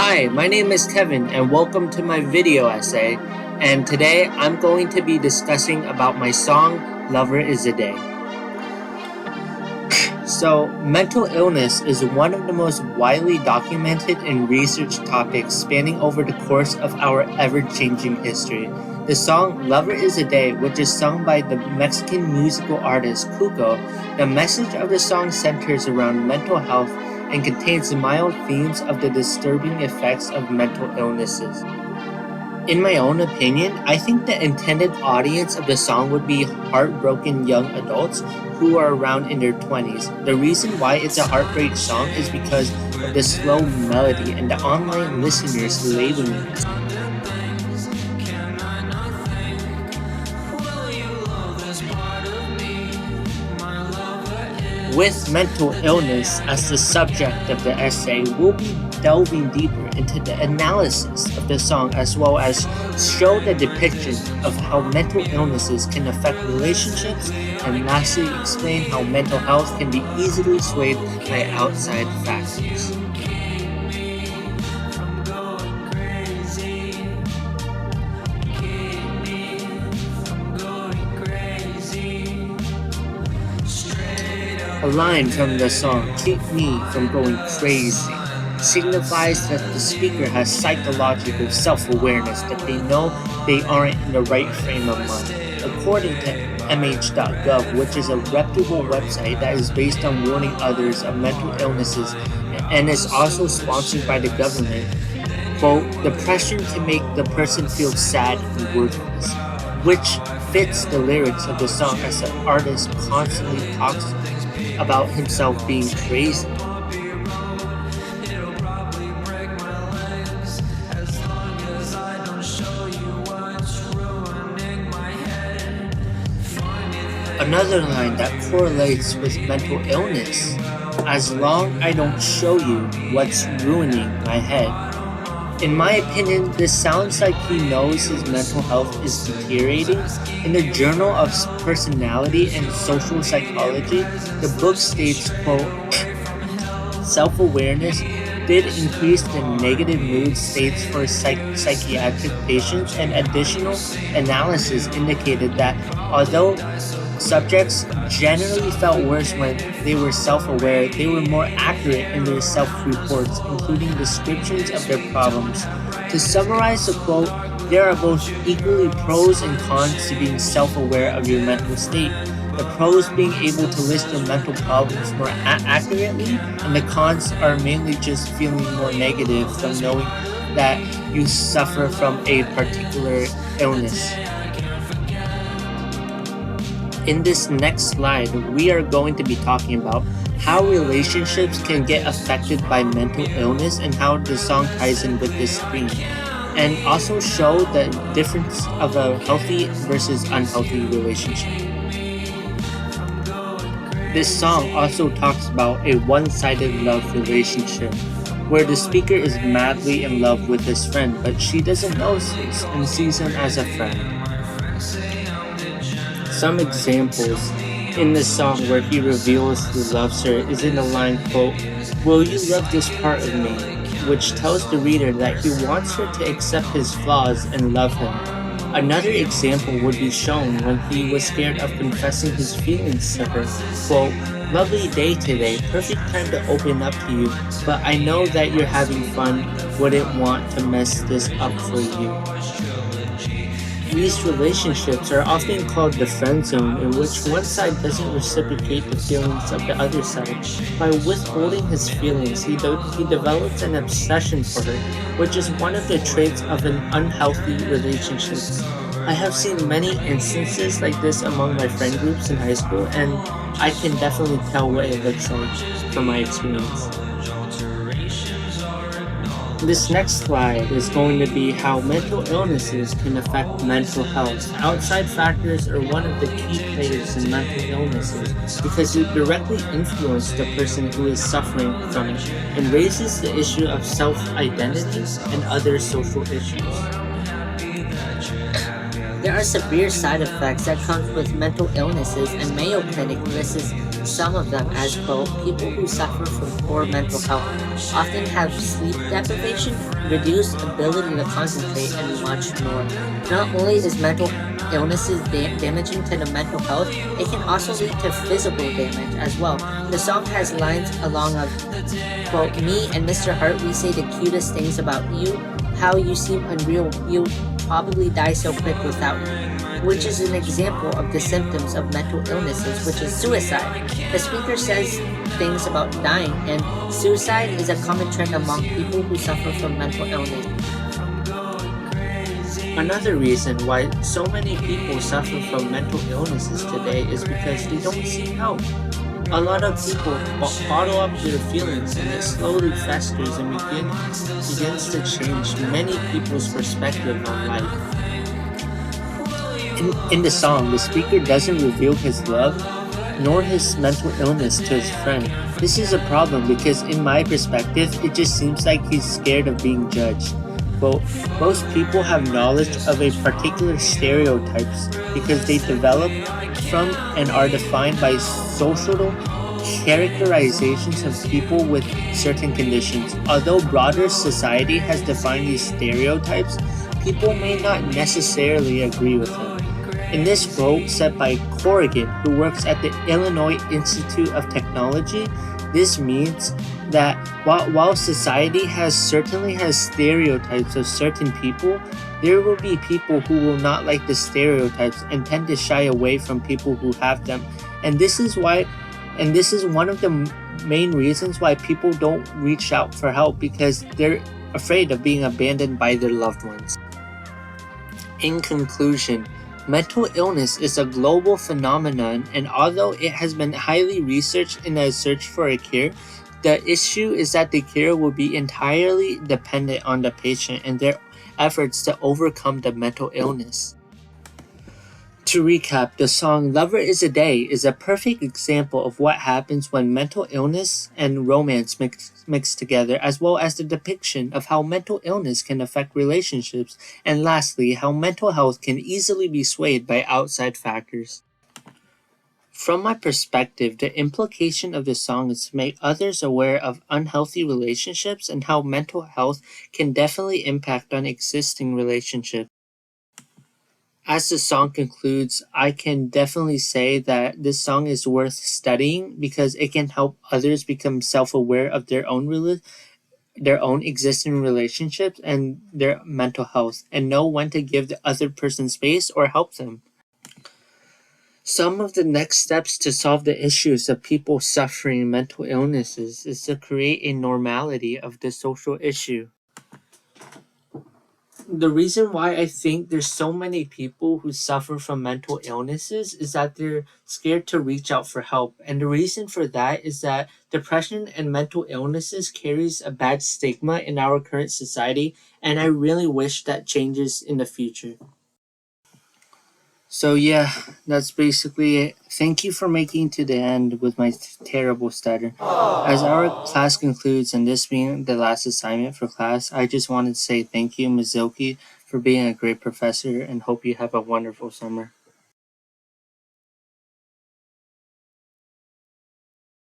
Hi, my name is Kevin and welcome to my video essay. And today I'm going to be discussing about my song Lover Is a Day. So, mental illness is one of the most widely documented and researched topics spanning over the course of our ever-changing history. The song Lover Is a Day, which is sung by the Mexican musical artist Cuco, the message of the song centers around mental health and contains mild themes of the disturbing effects of mental illnesses. In my own opinion, I think the intended audience of the song would be heartbroken young adults who are around in their 20s. The reason why it's a heartbreak song is because of the slow melody and the online listeners labeling it. With mental illness as the subject of the essay, we'll be delving deeper into the analysis of the song as well as show the depiction of how mental illnesses can affect relationships and lastly explain how mental health can be easily swayed by outside factors. A line from the song, "Keep Me From Going Crazy," signifies that the speaker has psychological self-awareness that they know they aren't in the right frame of mind. According to MH.gov, which is a reputable website that is based on warning others of mental illnesses and is also sponsored by the government, quote, "The pressure can make the person feel sad and worthless," which fits the lyrics of the song as the artist constantly talks about himself being crazy. Another line that correlates with mental illness, "As long I don't show you what's ruining my head." In my opinion, this sounds like he knows his mental health is deteriorating. In the Journal of Personality and Social Psychology, the book states, quote, "Self-awareness did increase the negative mood states for psychiatric patients, and additional analysis indicated that although subjects generally felt worse when they were self-aware, they were more accurate in their self-reports, including descriptions of their problems." To summarize the quote, there are both equally pros and cons to being self-aware of your mental state. The pros being able to list your mental problems more accurately, and the cons are mainly just feeling more negative from knowing that you suffer from a particular illness. In this next slide, we are going to be talking about how relationships can get affected by mental illness and how the song ties in with this theme, and also show the difference of a healthy versus unhealthy relationship. This song also talks about a one-sided love relationship, where the speaker is madly in love with his friend, but she doesn't know this and sees him as a friend. Some examples in this song where he reveals he loves her is in the line, quote, "Will you love this part of me?" which tells the reader that he wants her to accept his flaws and love him. Another example would be shown when he was scared of confessing his feelings to her, quote, "Lovely day today, perfect time to open up to you, but I know that you're having fun, wouldn't want to mess this up for you." These relationships are often called the friend zone, in which one side doesn't reciprocate the feelings of the other side. By withholding his feelings, he develops an obsession for her, which is one of the traits of an unhealthy relationship. I have seen many instances like this among my friend groups in high school, and I can definitely tell what it looks like from my experience. This next slide is going to be how mental illnesses can affect mental health. Outside factors are one of the key players in mental illnesses because it directly influences the person who is suffering from it and raises the issue of self-identity and other social issues. There are severe side effects that come with mental illnesses, and Mayo Clinic lists some of them as, quote, people who suffer from poor mental health often have sleep deprivation, reduced ability to concentrate, and much more. Not only is mental illnesses damaging to the mental health, it can also lead to physical damage as well. The song has lines along of, quote, me and Mr. Hart, we say the cutest things about you, how you seem unreal, you'll probably die so quick without you, which is an example of the symptoms of mental illnesses, which is suicide. The speaker says things about dying, and suicide is a common trend among people who suffer from mental illness. Another reason why so many people suffer from mental illnesses today is because they don't seek help. A lot of people bottle up their feelings and it slowly festers and begins to change many people's perspective on life. In the song, the speaker doesn't reveal his love nor his mental illness to his friend. This is a problem because, in my perspective, it just seems like he's scared of being judged. Well, most people have knowledge of a particular stereotypes because they develop from and are defined by social characterizations of people with certain conditions. Although broader society has defined these stereotypes, people may not necessarily agree with them. In this quote said by Corrigan, who works at the Illinois Institute of Technology, this means that while society certainly has stereotypes of certain people, there will be people who will not like the stereotypes and tend to shy away from people who have them. And this is one of the main reasons why people don't reach out for help, because they're afraid of being abandoned by their loved ones. In conclusion, mental illness is a global phenomenon, and although it has been highly researched in a search for a cure, the issue is that the cure will be entirely dependent on the patient and their efforts to overcome the mental illness. To recap, the song Lover Is a Day is a perfect example of what happens when mental illness and romance mix together, as well as the depiction of how mental illness can affect relationships, and lastly, how mental health can easily be swayed by outside factors. From my perspective, the implication of the song is to make others aware of unhealthy relationships and how mental health can definitely impact on existing relationships. As the song concludes, I can definitely say that this song is worth studying because it can help others become self-aware of their own existing relationships and their mental health, and know when to give the other person space or help them. Some of the next steps to solve the issues of people suffering mental illnesses is to create a normality of the social issue. The reason why I think there's so many people who suffer from mental illnesses is that they're scared to reach out for help. And the reason for that is that depression and mental illnesses carries a bad stigma in our current society, and I really wish that changes in the future. So yeah, that's basically it. Thank you for making to the end with my terrible stutter. As our class concludes and this being the last assignment for class, I just wanted to say thank you, Mizuki, for being a great professor and hope you have a wonderful summer.